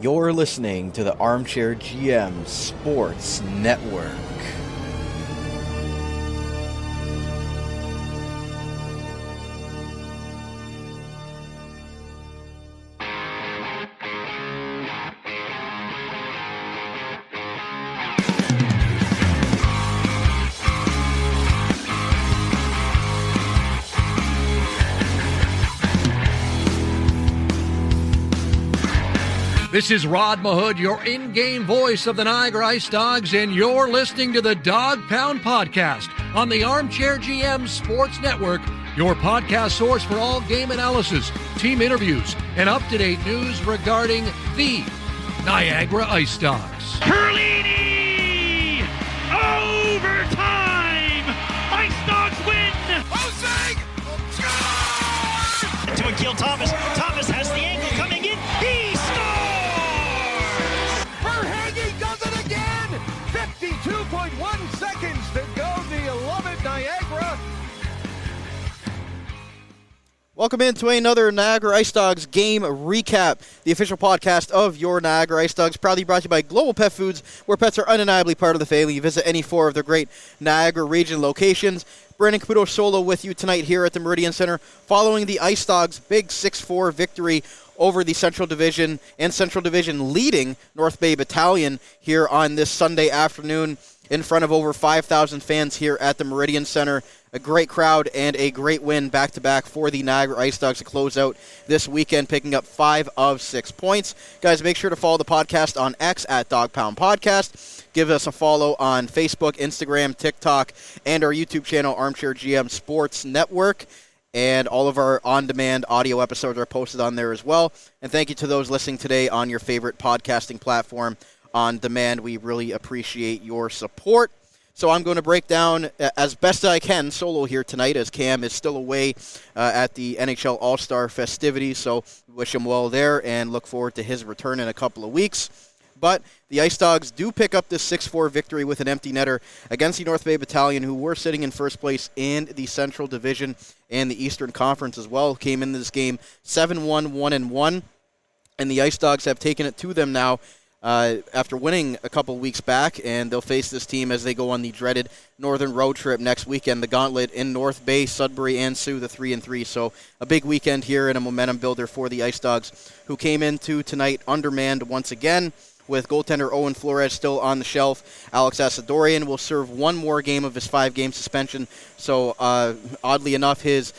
You're listening to the Armchair GM Sports Network. This is Rod Mahood, your in-game voice of the Niagara IceDogs, and you're listening to the Dog Pound Podcast on the Armchair GM Sports Network, your podcast source for all game analysis, team interviews, and up-to-date news regarding the Niagara IceDogs. Perlini! Overtime! IceDogs win! Hosing! Score! To Akil Thomas. Thomas has the angle coming in. He scores! Verhaeghe does it again! 52.1 seconds to go. Do you love it, Niagara? Welcome into another Niagara IceDogs game recap, the official podcast of your Niagara IceDogs, proudly brought to you by Global Pet Foods, where pets are undeniably part of the family. You visit any four of their great Niagara Region locations. Brandon Caputo solo with you tonight here at the Meridian Center, following the IceDogs' big 6-4 victory over the Central Division and Central Division leading North Bay Battalion here on this Sunday afternoon in front of over 5,000 fans here at the Meridian Center. A great crowd and a great win back-to-back for the Niagara IceDogs to close out this weekend, picking up 5 of 6 points. Guys, make sure to follow the podcast on X at Dog Pound Podcast. Give us a follow on Facebook, Instagram, TikTok, and our YouTube channel, Armchair GM Sports Network. And all of our on-demand audio episodes are posted on there as well. And thank you to those listening today on your favorite podcasting platform on demand. We really appreciate your support. So I'm going to break down as best I can solo here tonight, as Cam is still away at the NHL All-Star festivities. So wish him well there and look forward to his return in a couple of weeks. But the IceDogs do pick up this 6-4 victory with an empty netter against the North Bay Battalion, who were sitting in first place in the Central Division and the Eastern Conference as well. Came into this game 7-1, 1-1, and the IceDogs have taken it to them now after winning a couple weeks back, and they'll face this team as they go on the dreaded northern road trip next weekend, the Gauntlet in North Bay, Sudbury, and Sioux, the 3-3. So a big weekend here and a momentum builder for the IceDogs, who came into tonight undermanned once again, with goaltender Owen Flores still on the shelf. Alex Asadorian will serve one more game of his 5-game suspension. So oddly enough, his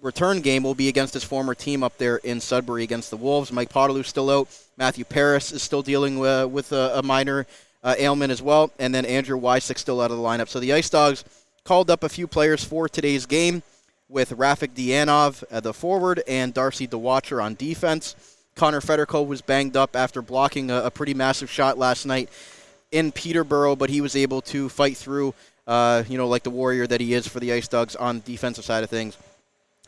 return game will be against his former team up there in Sudbury against the Wolves. Mike Pottolew's still out. Matthew Paris is still dealing with a minor ailment as well. And then Andrew Wysick still out of the lineup. So the IceDogs called up a few players for today's game, with Rafik Dianov at the forward and Darcy DeWatcher on defense. Connor Federico was banged up after blocking a pretty massive shot last night in Peterborough, but he was able to fight through, like the warrior that he is for the IceDogs on the defensive side of things.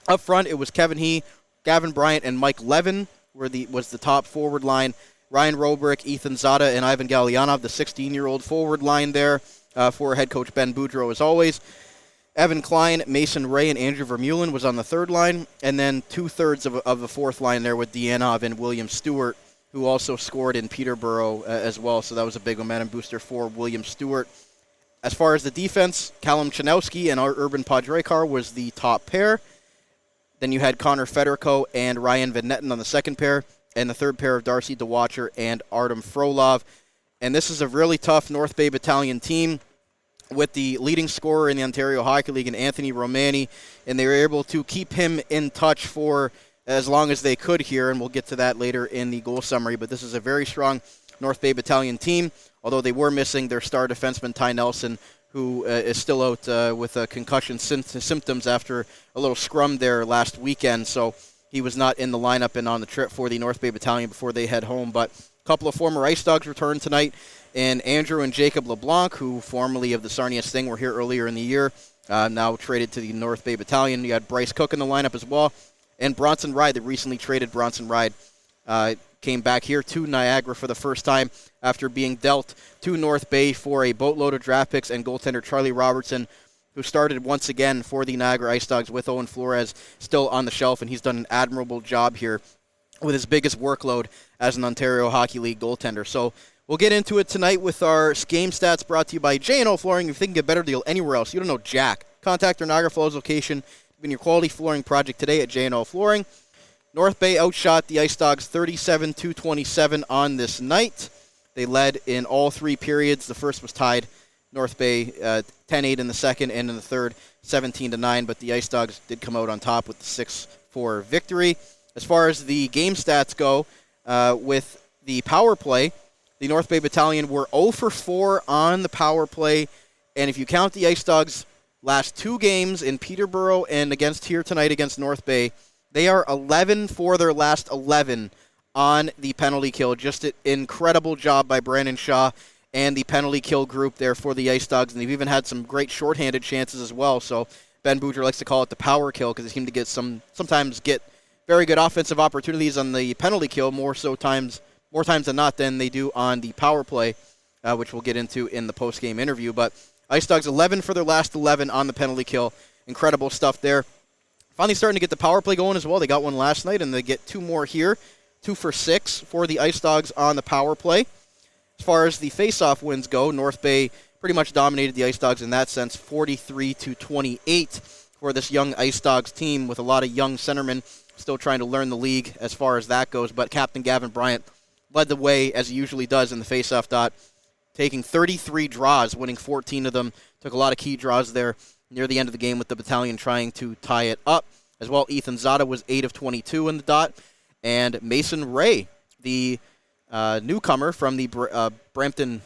Up front, it was Kevin He, Gavin Bryant, and Mike Levin was the top forward line. Ryan Roobroeck, Ethan Zada, and Ivan Galyanov, the 16-year-old forward line there for head coach Ben Boudreau as always. Evan Klein, Mason Ray, and Andrew Vermeulen was on the third line, and then two-thirds of the fourth line there with Dianov and William Stewart, who also scored in Peterborough as well, so that was a big momentum booster for William Stewart. As far as the defense, Callum Chanowski and our Urban Podrekar was the top pair. Then you had Connor Federico and Ryan Van Netten on the second pair, and the third pair of Darcy DeWatcher and Artem Frolov. And this is a really tough North Bay Battalion team, with the leading scorer in the Ontario Hockey League, Anthony Romani, and they were able to keep him in touch for as long as they could here, and we'll get to that later in the goal summary. But this is a very strong North Bay Battalion team, although they were missing their star defenseman, Ty Nelson, who is still out with concussion symptoms after a little scrum there last weekend. So he was not in the lineup and on the trip for the North Bay Battalion before they head home. But a couple of former IceDogs returned tonight, and Andrew and Jacob LeBlanc, who formerly of the Sarnia Sting were here earlier in the year, now traded to the North Bay Battalion. You had Bryce Cook in the lineup as well, and Bronson Ride, the recently traded Bronson Ride, came back here to Niagara for the first time after being dealt to North Bay for a boatload of draft picks and goaltender Charlie Robertson, who started once again for the Niagara IceDogs with Owen Flores still on the shelf, and he's done an admirable job here with his biggest workload as an Ontario Hockey League goaltender. So we'll get into it tonight with our game stats brought to you by J&O Flooring. If you can get a better deal anywhere else, you don't know jack. Contact our Niagara Falls location. Begin your quality flooring project today at J&O Flooring. North Bay outshot the IceDogs 37-27 on this night. They led in all three periods. The first was tied. North Bay 10-8 in the second, and in the third 17-9. But the IceDogs did come out on top with the 6-4 victory. As far as the game stats go, with the power play, the North Bay Battalion were 0 for 4 on the power play. And if you count the IceDogs' last two games in Peterborough and here tonight against North Bay, they are 11 for their last 11 on the penalty kill. Just an incredible job by Brandon Shaw and the penalty kill group there for the IceDogs. And they've even had some great shorthanded chances as well. So Ben Boudreau likes to call it the power kill because they seem to sometimes get very good offensive opportunities on the penalty kill, more times than not than they do on the power play, which we'll get into in the post-game interview. But IceDogs 11 for their last 11 on the penalty kill. Incredible stuff there. Finally starting to get the power play going as well. They got one last night, and they get two more here. 2 for 6 for the IceDogs on the power play. As far as the face-off wins go, North Bay pretty much dominated the IceDogs in that sense, 43-28 for this young IceDogs team with a lot of young centermen still trying to learn the league as far as that goes. But Captain Gavin Bryant led the way, as he usually does in the face-off dot, taking 33 draws, winning 14 of them. Took a lot of key draws there near the end of the game with the battalion trying to tie it up. As well, Ethan Zada was 8 of 22 in the dot. And Mason Ray, the newcomer from the Brampton,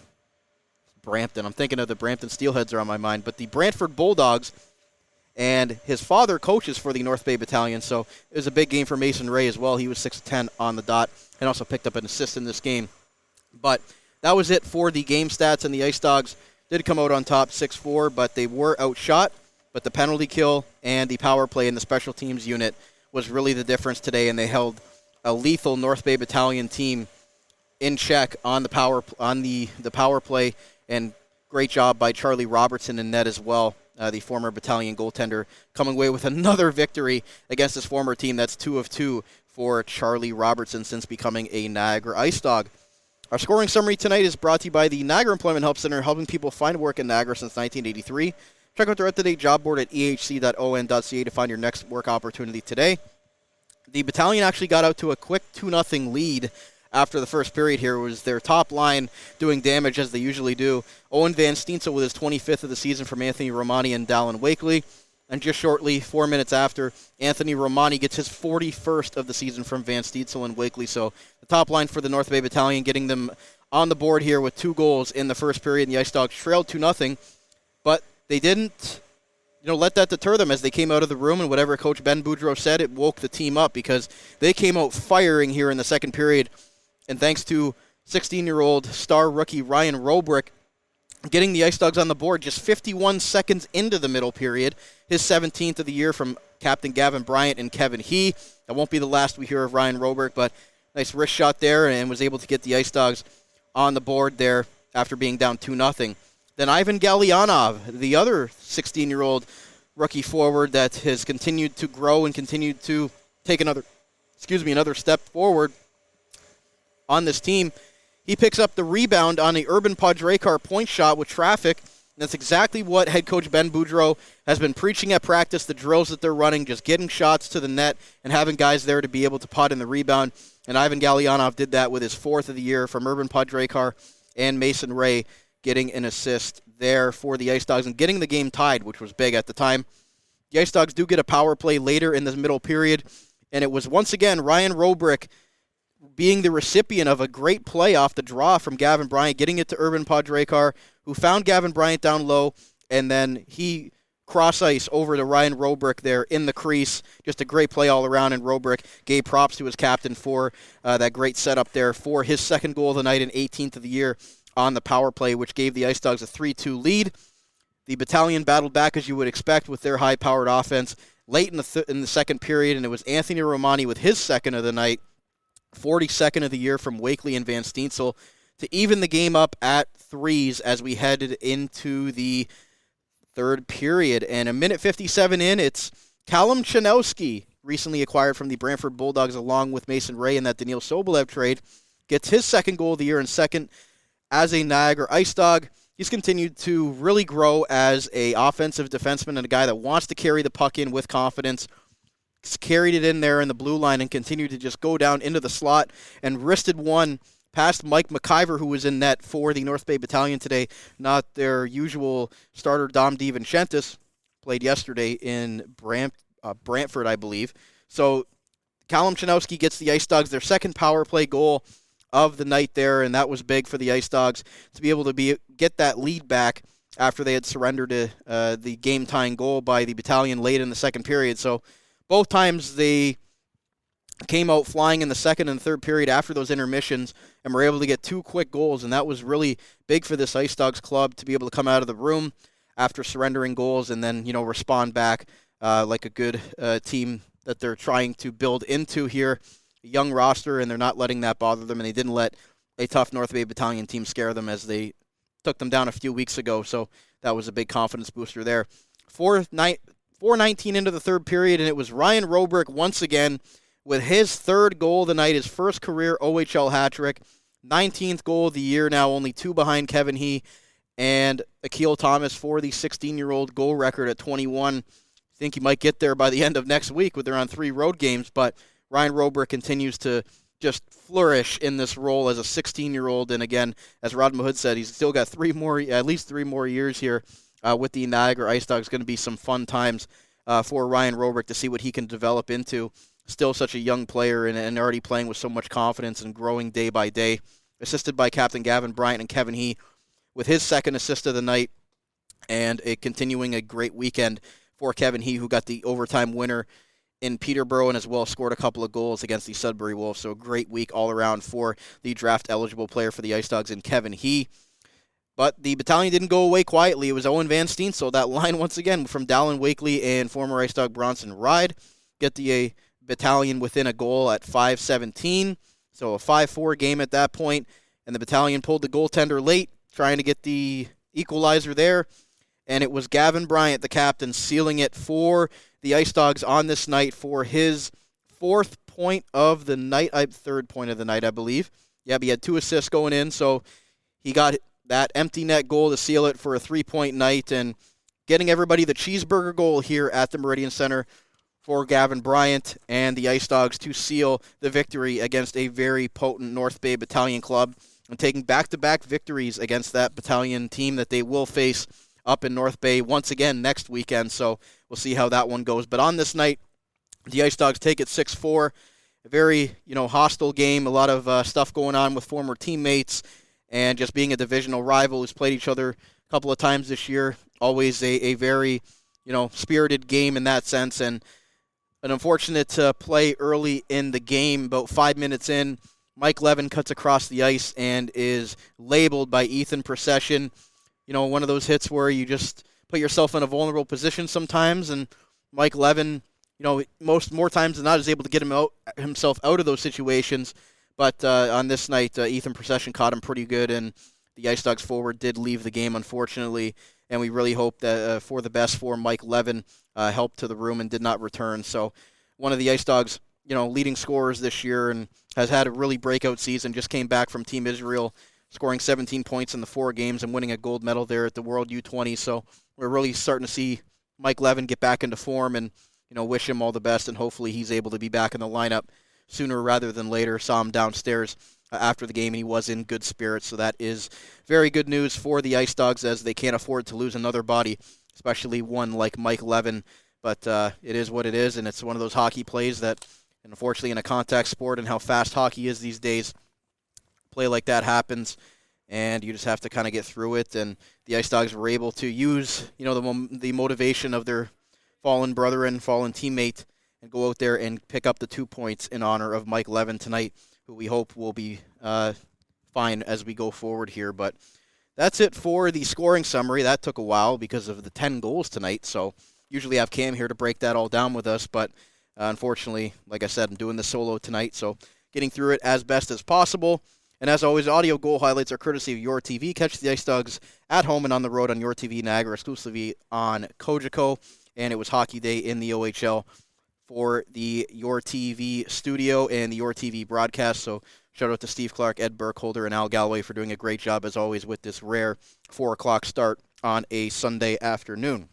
I'm thinking of the Brampton Steelheads are on my mind, but the Brantford Bulldogs, and his father coaches for the North Bay Battalion, so it was a big game for Mason Ray as well. He was 6 of 10 on the dot and also picked up an assist in this game. But that was it for the game stats, and the IceDogs did come out on top 6-4, but they were outshot. But the penalty kill and the power play in the special teams unit was really the difference today, and they held a lethal North Bay Battalion team in check on the power play, and great job by Charlie Robertson in net as well, the former battalion goaltender, coming away with another victory against his former team. That's 2 of 2 for Charlie Robertson since becoming a Niagara IceDog. Our scoring summary tonight is brought to you by the Niagara Employment Help Center, helping people find work in Niagara since 1983. Check out their up-to-date job board at ehc.on.ca to find your next work opportunity today. The battalion actually got out to a quick 2-0 lead after the first period here. It was their top line doing damage as they usually do. Owen Van Steensel with his 25th of the season from Anthony Romani and Dallin Wakely. And just shortly, 4 minutes after, Anthony Romani gets his 41st of the season from Van Steensel and Wakely. So the top line for the North Bay Battalion getting them on the board here with 2 goals in the first period. And the IceDogs trailed 2-0, but they didn't let that deter them as they came out of the room, and whatever Coach Ben Boudreau said, it woke the team up because they came out firing here in the second period. And thanks to 16-year-old star rookie Ryan Roobroeck getting the IceDogs on the board just 51 seconds into the middle period, his 17th of the year from Captain Gavin Bryant and Kevin He. That won't be the last we hear of Ryan Roobroeck, but nice wrist shot there, and was able to get the IceDogs on the board there after being down 2-0. Then Ivan Galyanov, the other 16-year-old rookie forward that has continued to grow and continued to take another step forward on this team. He picks up the rebound on the Urban Padraicar point shot with traffic. And that's exactly what head coach Ben Boudreau has been preaching at practice, the drills that they're running, just getting shots to the net and having guys there to be able to putt in the rebound. And Ivan Galyanov did that with his 4th of the year from Urban Padraicar and Mason Ray, getting an assist there for the IceDogs and getting the game tied, which was big at the time. The IceDogs do get a power play later in the middle period, and it was once again Ryan Roobroeck being the recipient of a great play off the draw from Gavin Bryant, getting it to Urban Padraicar, who found Gavin Bryant down low, and then he cross-ice over to Ryan Roobroeck there in the crease. Just a great play all around, and Roobroeck gave props to his captain for that great setup there for his second goal of the night and 18th of the year on the power play, which gave the IceDogs a 3-2 lead. The battalion battled back as you would expect with their high-powered offense late in the second period, and it was Anthony Romani with his second of the night, 42nd of the year from Wakely and Van Steensel, to even the game up at 3s as we headed into the third period. And a minute 57 in, it's Callum Chanowski recently acquired from the Brantford Bulldogs along with Mason Ray in that Daniil Sobolev trade, gets his second goal of the year and second as a Niagara IceDog. He's continued to really grow as a offensive defenseman and a guy that wants to carry the puck in with confidence. He's carried it in there in the blue line and continued to just go down into the slot and wristed one past Mike McIver, who was in net for the North Bay Battalion today. Not their usual starter, Dom DiVincentis, played yesterday in Brantford, I believe. So Callum Chanowski gets the IceDogs their second power play goal of the night there, and that was big for the IceDogs to be able to get that lead back after they had surrendered the game-tying goal by the Battalion late in the second period. So both times they came out flying in the second and third period after those intermissions and were able to get 2 quick goals, and that was really big for this IceDogs club to be able to come out of the room after surrendering goals and then, respond back like a good team that they're trying to build into here. A young roster, and they're not letting that bother them, and they didn't let a tough North Bay Battalion team scare them as they took them down a few weeks ago, so that was a big confidence booster there. 4:19 into the third period, and it was Ryan Roobroeck once again with his third goal of the night, his first career OHL hat-trick, 19th goal of the year now, only 2 behind Kevin He and Akil Thomas for the 16-year-old goal record at 21. I think he might get there by the end of next week with they're on 3 road games, but Ryan Roobroeck continues to just flourish in this role as a 16-year-old, and again, as Rod Mahood said, he's still got at least three more years here with the Niagara IceDogs. Going to be some fun times for Ryan Roobroeck to see what he can develop into. Still such a young player and already playing with so much confidence and growing day by day. Assisted by Captain Gavin Bryant and Kevin He with his second assist of the night, and continuing a great weekend for Kevin He, who got the overtime winner in Peterborough and as well scored a couple of goals against the Sudbury Wolves. So a great week all around for the draft-eligible player for the IceDogs in Kevin He. But the Battalion didn't go away quietly. It was Owen Van Steen, so that line once again from Dallin Wakely and former IceDog Bronson Ride get the Battalion within a goal at 5:17. So a 5-4 game at that point, and the Battalion pulled the goaltender late, trying to get the equalizer there. And it was Gavin Bryant, the captain, sealing it for the IceDogs on this night for his third point of the night, I believe. Yeah, but he had 2 assists going in, so he got that empty net goal to seal it for a 3-point night, and getting everybody the cheeseburger goal here at the Meridian Center for Gavin Bryant and the IceDogs to seal the victory against a very potent North Bay Battalion club and taking back-to-back victories against that Battalion team that they will face up in North Bay once again next weekend, so we'll see how that one goes. But on this night, the IceDogs take it 6-4. A very, hostile game, a lot of stuff going on with former teammates, and just being a divisional rival who's played each other a couple of times this year. Always a very, spirited game in that sense, and an unfortunate play early in the game. About 5 minutes in, Mike Levin cuts across the ice and is labeled by Ethan Procession. One of those hits where you just put yourself in a vulnerable position sometimes, and Mike Levin, more times than not, is able to get himself out of those situations. But on this night, Ethan Procession caught him pretty good, and the IceDogs forward did leave the game, unfortunately, and we really hope that for the best for Mike Levin helped to the room and did not return. So one of the IceDogs, leading scorers this year and has had a really breakout season, just came back from Team Israel, scoring 17 points in the 4 games and winning a gold medal there at the World U20. So we're really starting to see Mike Levin get back into form, and wish him all the best, and hopefully he's able to be back in the lineup sooner rather than later. Saw him downstairs after the game, and he was in good spirits, so that is very good news for the IceDogs as they can't afford to lose another body, especially one like Mike Levin. But it is what it is, and it's one of those hockey plays that, unfortunately, in a contact sport and how fast hockey is these days, play like that happens, and you just have to kind of get through it. And the IceDogs were able to use, the motivation of their fallen brother and fallen teammate and go out there and pick up the 2 points in honor of Mike Levin tonight, who we hope will be fine as we go forward here. But that's it for the scoring summary. That took a while because of the 10 goals tonight, so usually I have Cam here to break that all down with us, but unfortunately, like I said, I'm doing the solo tonight, so getting through it as best as possible. And as always, audio goal highlights are courtesy of YourTV. Catch the IceDogs at home and on the road on YourTV Niagara, exclusively on Cogeco. And it was hockey day in the OHL for the YourTV studio and the YourTV broadcast. So shout out to Steve Clark, Ed Burkholder, and Al Galloway for doing a great job, as always, with this rare 4 o'clock start on a Sunday afternoon.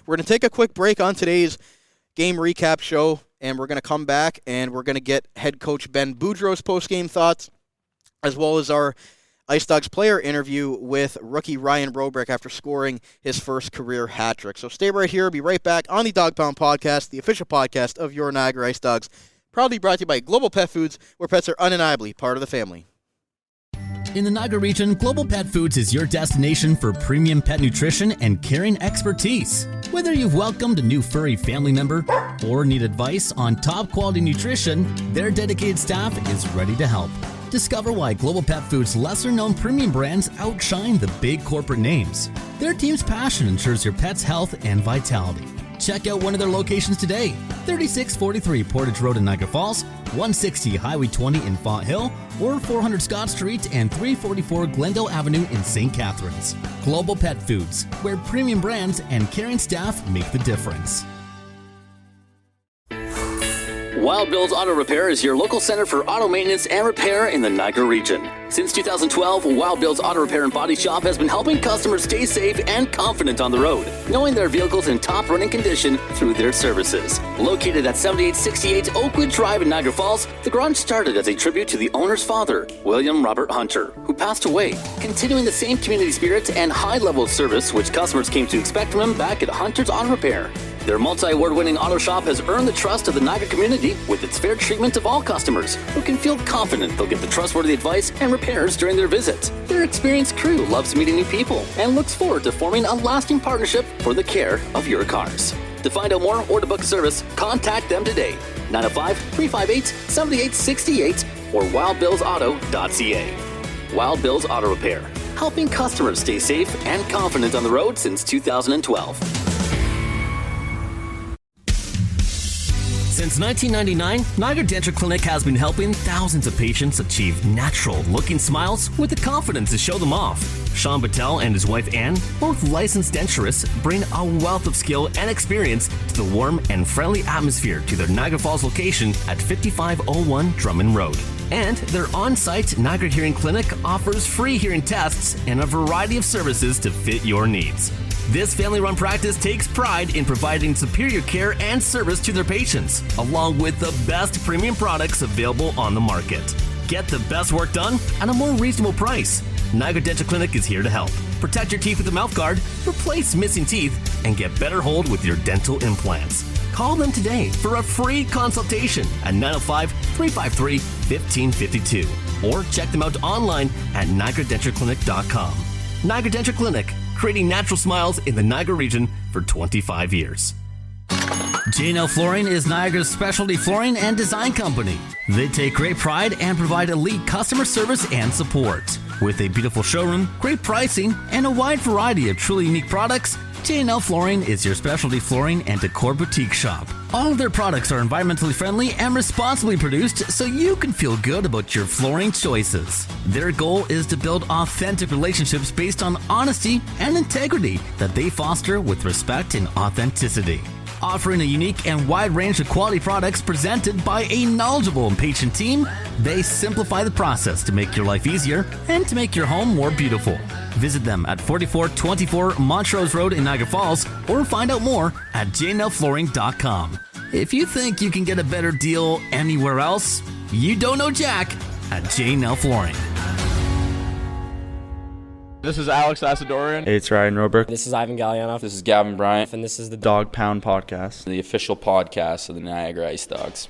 We're going to take a quick break on today's game recap show, and we're going to come back and we're going to get head coach Ben Boudreau's post-game thoughts, as well as our Ice Dogs player interview with rookie Ryan Roobroeck after scoring his first career hat trick. So stay right here. Be right back on the Dog Pound Podcast, the official podcast of your Niagara Ice Dogs. Proudly brought to you by Global Pet Foods, where pets are undeniably part of the family. In the Niagara Region, Global Pet Foods is your destination for premium pet nutrition and caring expertise. Whether you've welcomed a new furry family member or need advice on top quality nutrition, their dedicated staff is ready to help. Discover why Global Pet Foods' lesser-known premium brands outshine the big corporate names. Their team's passion ensures your pet's health and vitality. Check out one of their locations today: 3643 Portage Road in Niagara Falls, 160 Highway 20 in Font Hill, or 400 Scott Street and 344 Glendale Avenue in St. Catharines. Global Pet Foods, where premium brands and caring staff make the difference. Wild Bill's Auto Repair is your local center for auto maintenance and repair in the Niagara region. Since 2012, Wild Bill's Auto Repair and Body Shop has been helping customers stay safe and confident on the road, knowing their vehicles in top running condition through their services. Located at 7868 Oakwood Drive in Niagara Falls, the garage started as a tribute to the owner's father, William Robert Hunter, who passed away, continuing the same community spirit and high level of service which customers came to expect from him back at Hunter's Auto Repair. Their multi-award-winning auto shop has earned the trust of the Niagara community with its fair treatment of all customers, who can feel confident they'll get the trustworthy advice and repairs during their visit. Their experienced crew loves meeting new people and looks forward to forming a lasting partnership for the care of your cars. To find out more or to book a service, contact them today. 905-358-7868 or wildbillsauto.ca. Wild Bill's Auto Repair, helping customers stay safe and confident on the road since 2012. Since 1999, Niagara Denture Clinic has been helping thousands of patients achieve natural-looking smiles with the confidence to show them off. Sean Battelle and his wife Anne, both licensed denturists, bring a wealth of skill and experience to the warm and friendly atmosphere to their Niagara Falls location at 5501 Drummond Road. And their on-site Niagara Hearing Clinic offers free hearing tests and a variety of services to fit your needs. This family-run practice takes pride in providing superior care and service to their patients, along with the best premium products available on the market. Get the best work done at a more reasonable price. Niagara Dental Clinic is here to help. Protect your teeth with a mouth guard, replace missing teeth, and get better hold with your dental implants. Call them today for a free consultation at 905-353-1552 or check them out online at niagaradentureclinic.com. Niagara Denture Clinic, creating natural smiles in the Niagara region for 25 years. J&L Flooring is Niagara's specialty flooring and design company. They take great pride and provide elite customer service and support. With a beautiful showroom, great pricing, and a wide variety of truly unique products, J&L Flooring is your specialty flooring and decor boutique shop. All of their products are environmentally friendly and responsibly produced so you can feel good about your flooring choices. Their goal is to build authentic relationships based on honesty and integrity that they foster with respect and authenticity. Offering a unique and wide range of quality products presented by a knowledgeable and patient team, they simplify the process to make your life easier and to make your home more beautiful. Visit them at 4424 Montrose Road in Niagara Falls or find out more at jnlflooring.com. If you think you can get a better deal anywhere else, you don't know Jack at J&L Flooring. This is Alex Asadorian. Hey, it's Ryan Roobroeck. This is Ivan Gallianoff. This is Gavin Bryant. And this is the Dog Pound Podcast, the official podcast of the Niagara IceDogs.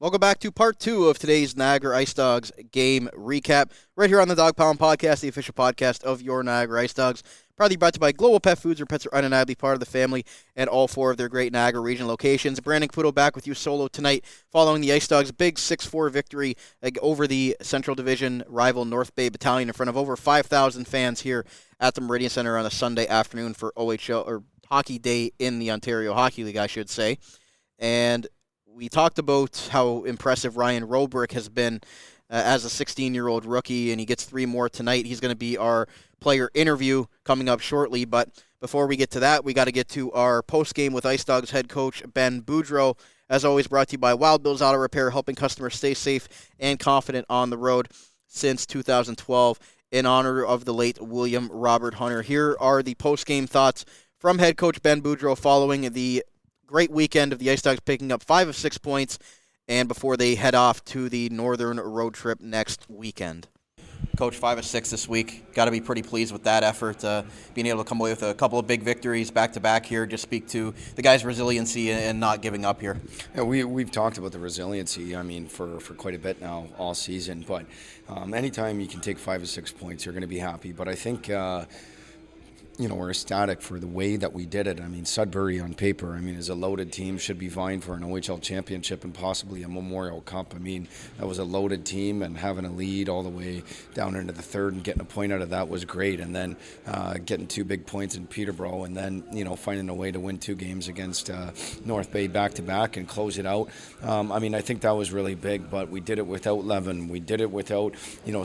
Welcome back to part 2 of today's Niagara IceDogs game recap, right here on the Dog Pound Podcast, the official podcast of your Niagara IceDogs. Proudly brought to you by Global Pet Foods, where pets are undeniably part of the family, and all 4 of their great Niagara Region locations. Brandon Caputo back with you solo tonight, following the IceDogs' big 6-4 victory over the Central Division rival North Bay Battalion in front of over 5,000 fans here at the Meridian Centre on a Sunday afternoon for OHL, or Hockey Day in the Ontario Hockey League, I should say. And we talked about how impressive Ryan Roobroeck has been as a 16-year-old rookie, and he gets 3 more tonight. He's going to be our player interview coming up shortly. But before we get to that, we got to get to our post-game with Ice Dogs head coach Ben Boudreau. As always, brought to you by Wild Bill's Auto Repair, helping customers stay safe and confident on the road since 2012 in honor of the late William Robert Hunter. Here are the post-game thoughts from head coach Ben Boudreau following the great weekend of the Ice Dogs picking up 5 of 6 points and before they head off to the northern road trip next weekend. Coach, 5 of 6 this week. Got to be pretty pleased with that effort. Being able to come away with a couple of big victories back-to-back here. Just speak to the guys' resiliency and not giving up here. Yeah, we've talked about the resiliency, for quite a bit now all season. But anytime you can take 5 of 6 points, you're going to be happy. But I think we're ecstatic for the way that we did it. Sudbury on paper, is a loaded team, should be vying for an OHL championship and possibly a Memorial Cup. That was a loaded team, and having a lead all the way down into the third and getting a point out of that was great. And then getting 2 big points in Peterborough, and then, finding a way to win 2 games against North Bay back-to-back and close it out. I think that was really big, but we did it without Levin. We did it without,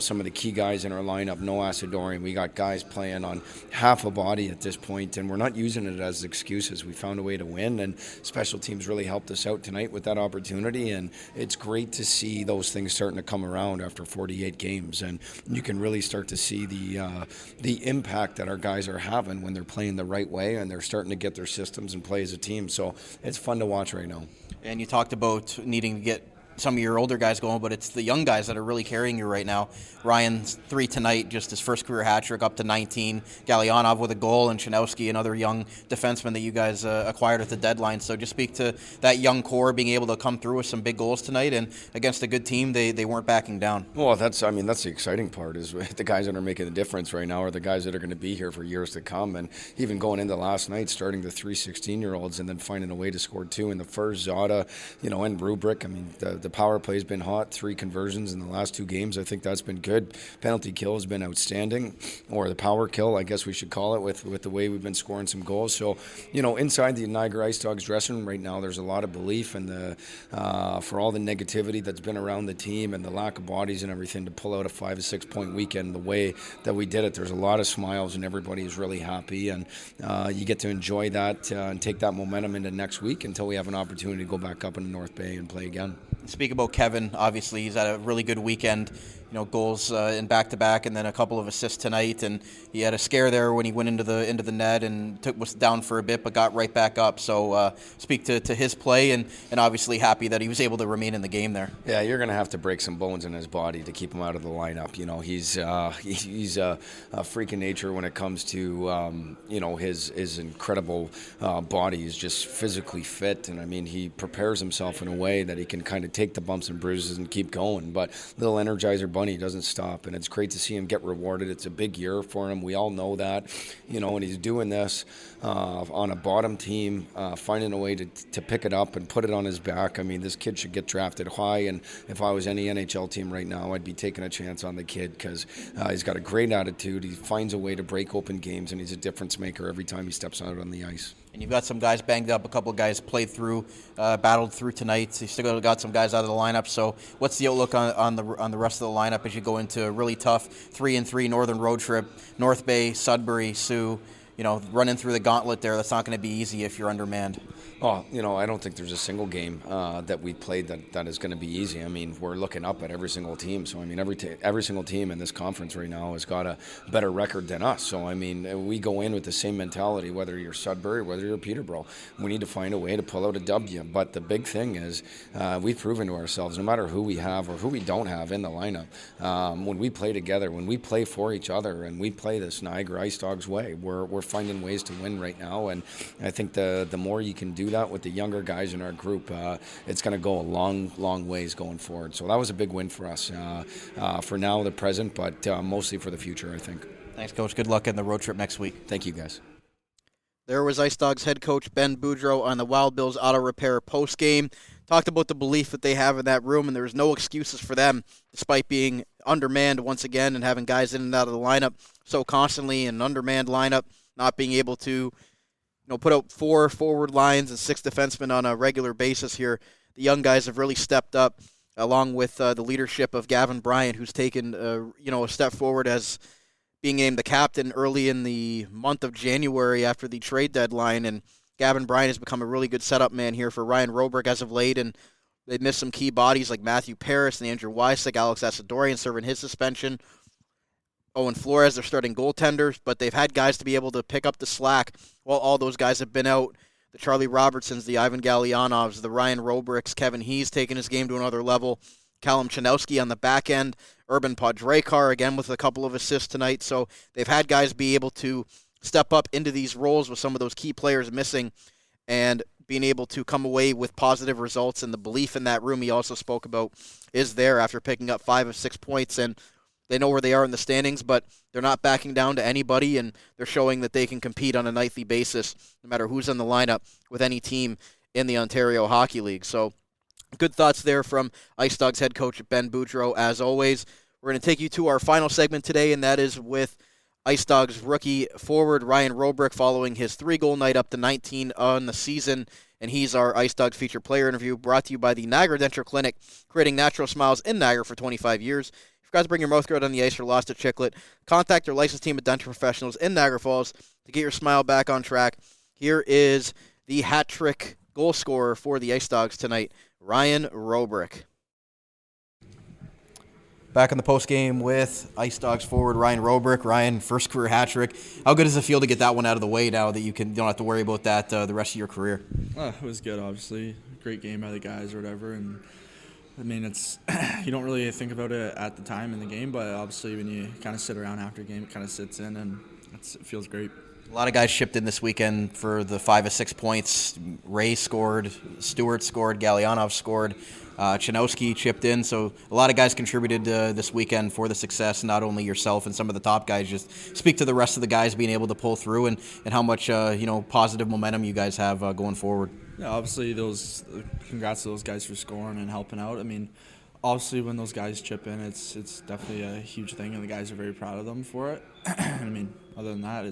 some of the key guys in our lineup, no Asadorian. We got guys playing on half a body at this point, and we're not using it as excuses. We found a way to win, and special teams really helped us out tonight with that opportunity, and it's great to see those things starting to come around after 48 games, and you can really start to see the impact that our guys are having when they're playing the right way and they're starting to get their systems and play as a team. So it's fun to watch right now. And you talked about needing to get some of your older guys going, but it's the young guys that are really carrying you right now. Ryan's 3 tonight, just his first career hat trick, up to 19. Galyanov with a goal, and Shanowski, another young defenseman that you guys acquired at the deadline. So just speak to that young core being able to come through with some big goals tonight, and against a good team, they weren't backing down. Well, that's the exciting part, is the guys that are making the difference right now are the guys that are going to be here for years to come. And even going into last night, starting the 3 16-year-olds and then finding a way to score 2 in the first, Zada, and Roobroeck. The power play has been hot, 3 conversions in the last 2 games. I think that's been good. Penalty kill has been outstanding, or the power kill, I guess we should call it, with the way we've been scoring some goals. So, inside the Niagara IceDogs dressing room right now, there's a lot of belief in for all the negativity that's been around the team and the lack of bodies and everything, to pull out a 5 or 6 point weekend the way that we did it. There's a lot of smiles and everybody is really happy, and you get to enjoy that and take that momentum into next week until we have an opportunity to go back up into North Bay and play again. Speak about Kevin. Obviously, he's had a really good weekend. Goals in back-to-back, and then a couple of assists tonight. And he had a scare there when he went into the net and was down for a bit, but got right back up. So speak to his play, and obviously happy that he was able to remain in the game there. Yeah, you're going to have to break some bones in his body to keep him out of the lineup. He's a freak of nature when it comes to his incredible body. He's just physically fit, and he prepares himself in a way that he can kind of take the bumps and bruises and keep going. But little Energizer Bunny doesn't stop, and it's great to see him get rewarded. It's a big year for him. We all know that, and he's doing this on a bottom team, finding a way to pick it up and put it on his back. This kid should get drafted high, and if I was any NHL team right now, I'd be taking a chance on the kid, because he's got a great attitude. He finds a way to break open games, and he's a difference maker every time he steps out on the ice. And you've got some guys banged up, a couple of guys played through, battled through tonight. You still got some guys out of the lineup. So what's the outlook on the rest of the lineup as you go into a really tough 3-3 northern road trip, North Bay, Sudbury, Sioux? Running through the gauntlet there, that's not going to be easy if you're undermanned. Oh, I don't think there's a single game that we played that is going to be easy. We're looking up at every single team. So, every single team in this conference right now has got a better record than us. So, we go in with the same mentality, whether you're Sudbury, whether you're Peterborough. We need to find a way to pull out a W. But the big thing is we've proven to ourselves, no matter who we have or who we don't have in the lineup, when we play together, when we play for each other, and we play this Niagara IceDogs way, we're finding ways to win right now. And I think the more you can do that with the younger guys in our group, it's going to go a long ways going forward. So that was a big win for us for now, the present, but mostly for the future, I think. Thanks, Coach. Good luck in the road trip next week. Thank you, guys. There was IceDogs head coach Ben Boudreau on the Wild Bills Auto Repair post-game. Talked about the belief that they have in that room, and there's no excuses for them, despite being undermanned once again and having guys in and out of the lineup so constantly, an undermanned lineup, not being able to put out 4 forward lines and 6 defensemen on a regular basis here. the young guys have really stepped up, along with the leadership of Gavin Bryant, who's taken a step forward as being named the captain early in the month of January after the trade deadline. And Gavin Bryant has become a really good setup man here for Ryan Roobroeck as of late, and they missed some key bodies like Matthew Paris and Andrew Wysick, Alex Asadorian serving his suspension. Owen Flores, they're starting goaltenders, but they've had guys to be able to pick up the slack while all those guys have been out. The Charlie Robertsons, the Ivan Gallianovs, the Ryan Roobroecks, Kevin He's taking his game to another level. Callum Chanowski on the back end, Urban Podrekar again with a couple of assists tonight. So they've had guys be able to step up into these roles with some of those key players missing and being able to come away with positive results. And the belief in that room he also spoke about is there after picking up 5 of 6 points. And they know where they are in the standings, but they're not backing down to anybody, and they're showing that they can compete on a nightly basis no matter who's in the lineup with any team in the Ontario Hockey League. So good thoughts there from Ice Dogs head coach Ben Boudreau, as always. We're going to take you to our final segment today, and that is with Ice Dogs rookie forward Ryan Roobroeck following his 3-goal night up to 19 on the season. And he's our Ice Dogs featured player interview brought to you by the Niagara Denture Clinic, creating natural smiles in Niagara for 25 years. If you guys bring your mouth guard on the ice or lost a chiclet, contact their licensed team of dental professionals in Niagara Falls to get your smile back on track. Here is the hat-trick goal scorer for the Ice Dogs tonight, Ryan Roobroeck. Back in the postgame with Ice Dogs forward Ryan Roobroeck. Ryan, first career hat-trick. How good does it feel to get that one out of the way now that you don't have to worry about that the rest of your career? It was good, obviously. Great game by the guys or whatever, and I mean, it's you don't really think about it at the time in the game, but obviously when you kind of sit around after a game, it kind of sits in, and it feels great. A lot of guys shipped in this weekend for the 5 of 6 points. Ray scored, Stewart scored, Gallianov scored, Chanowski chipped in. So a lot of guys contributed this weekend for the success, not only yourself and some of the top guys. Just speak to the rest of the guys being able to pull through and how much positive momentum you guys have going forward. Yeah, obviously congrats to those guys for scoring and helping out. I mean, obviously when those guys chip in, it's definitely a huge thing, and the guys are very proud of them for it. I mean, other than that,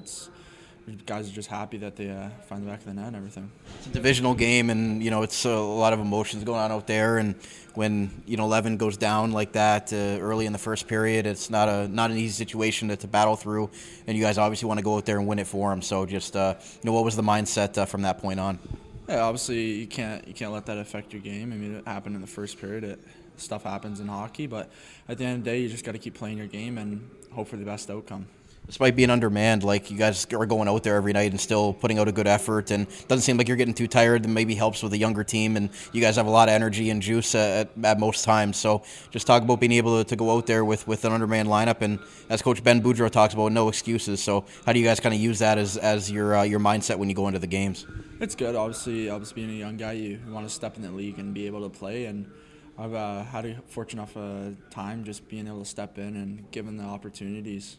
guys are just happy that they find the back of the net and everything. It's a divisional game, and it's a lot of emotions going on out there. And when 11 goes down like that early in the first period, it's not an easy situation to battle through. And you guys obviously want to go out there and win it for them. So just what was the mindset from that point on? Yeah, obviously you can't let that affect your game. I mean, it happened in the first period. Stuff happens in hockey, but at the end of the day, you just got to keep playing your game and hope for the best outcome. Despite being undermanned, like you guys are going out there every night and still putting out a good effort, and doesn't seem like you're getting too tired. That maybe helps with a younger team, and you guys have a lot of energy and juice at most times. So just talk about being able to go out there with an undermanned lineup, and as Coach Ben Boudreau talks about, no excuses. So how do you guys kind of use that as your mindset when you go into the games? It's good. Obviously being a young guy, you want to step in the league and be able to play, and I've had a fortunate enough time just being able to step in and given the opportunities.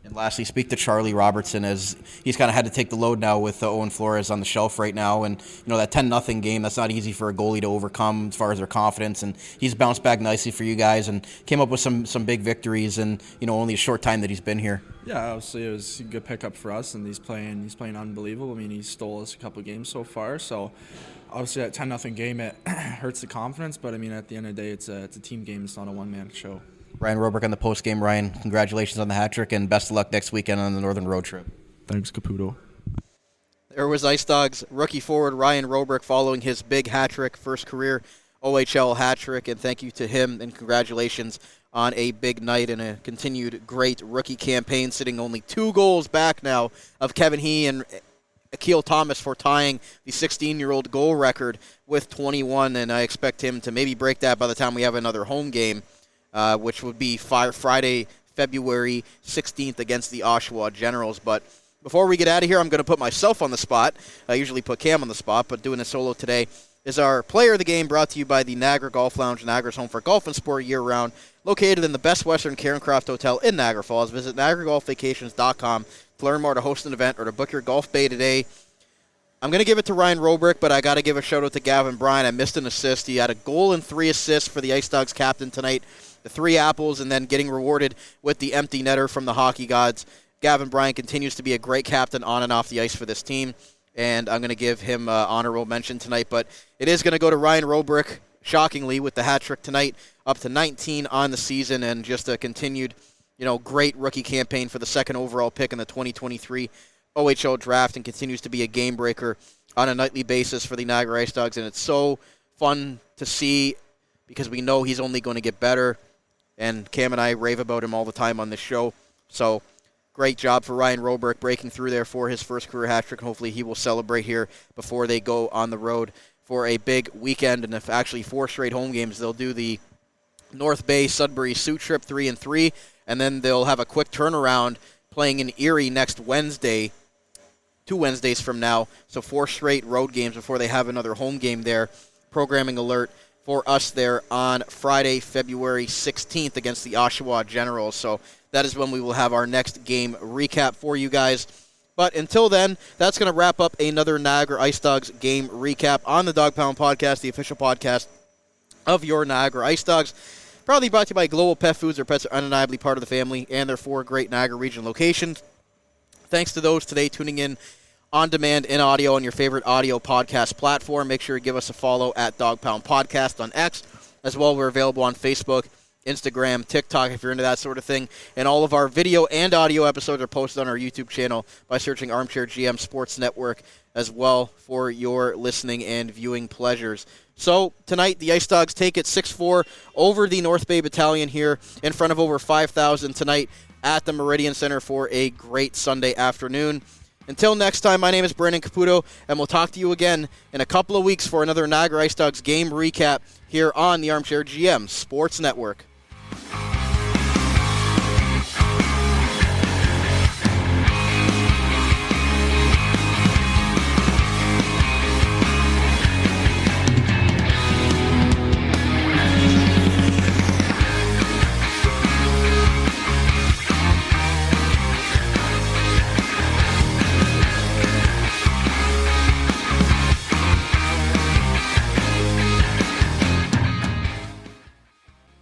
And lastly, speak to Charlie Robertson, as he's kind of had to take the load now with Owen Flores on the shelf right now. And, that 10-0 game, that's not easy for a goalie to overcome as far as their confidence. And he's bounced back nicely for you guys and came up with some big victories in, only a short time that he's been here. Yeah, obviously it was a good pickup for us, and he's playing unbelievable. I mean, he stole us a couple of games so far. So obviously that 10-0 game, it hurts the confidence. But, I mean, at the end of the day, it's a team game. It's not a one-man show. Ryan Roobroeck on the post-game. Ryan, congratulations on the hat-trick, and best of luck next weekend on the Northern Road trip. Thanks, Caputo. There was Ice Dogs rookie forward Ryan Roobroeck following his big hat-trick, first career OHL hat-trick, and thank you to him, and congratulations on a big night and a continued great rookie campaign, sitting only 2 goals back now of Kevin He and Akil Thomas for tying the 16-year-old goal record with 21, and I expect him to maybe break that by the time we have another home game. Which would be Friday, February 16th against the Oshawa Generals. But before we get out of here, I'm going to put myself on the spot. I usually put Cam on the spot, but doing a solo today is our player of the game, brought to you by the Niagara Golf Lounge, Niagara's home for golf and sport year-round, located in the Best Western Carencroft Hotel in Niagara Falls. Visit NiagaraGolfVacations.com to learn more, to host an event, or to book your golf bay today. I'm going to give it to Ryan Roobroeck, but I got to give a shout-out to Gavin Bryant. I missed an assist. He had a goal and 3 assists for the Ice Dogs captain tonight. The 3 apples, and then getting rewarded with the empty netter from the hockey gods. Gavin Bryant continues to be a great captain on and off the ice for this team, and I'm going to give him honorable mention tonight. But it is going to go to Ryan Roobroeck shockingly, with the hat trick tonight, up to 19 on the season, and just a continued, great rookie campaign for the second overall pick in the 2023 OHL draft, and continues to be a game breaker on a nightly basis for the Niagara IceDogs. And it's so fun to see because we know he's only going to get better, and Cam and I rave about him all the time on this show. So great job for Ryan Roobroeck breaking through there for his first career hat trick. Hopefully he will celebrate here before they go on the road for a big weekend, and if actually 4 straight home games. They'll do the North Bay Sudbury Sioux trip 3-3, and then they'll have a quick turnaround playing in Erie next Wednesday, 2 Wednesdays from now. So 4 straight road games before they have another home game there. Programming alert for us there on Friday, February 16th against the Oshawa Generals. So that is when we will have our next game recap for you guys. But until then, that's going to wrap up another Niagara IceDogs game recap on the Dog Pound Podcast, the official podcast of your Niagara IceDogs. Proudly brought to you by Global Pet Foods. Their pets are undeniably part of the family, and their 4 great Niagara Region locations. Thanks to those today tuning in on demand in audio on your favorite audio podcast platform. Make sure to give us a follow at Dog Pound Podcast on X. As well, we're available on Facebook, Instagram, TikTok, if you're into that sort of thing. And all of our video and audio episodes are posted on our YouTube channel by searching Armchair GM Sports Network as well for your listening and viewing pleasures. So tonight, the IceDogs take it 6-4 over the North Bay Battalion here in front of over 5,000 tonight at the Meridian Center for a great Sunday afternoon. Until next time, my name is Brandon Caputo, and we'll talk to you again in a couple of weeks for another Niagara IceDogs game recap here on the Armchair GM Sports Network.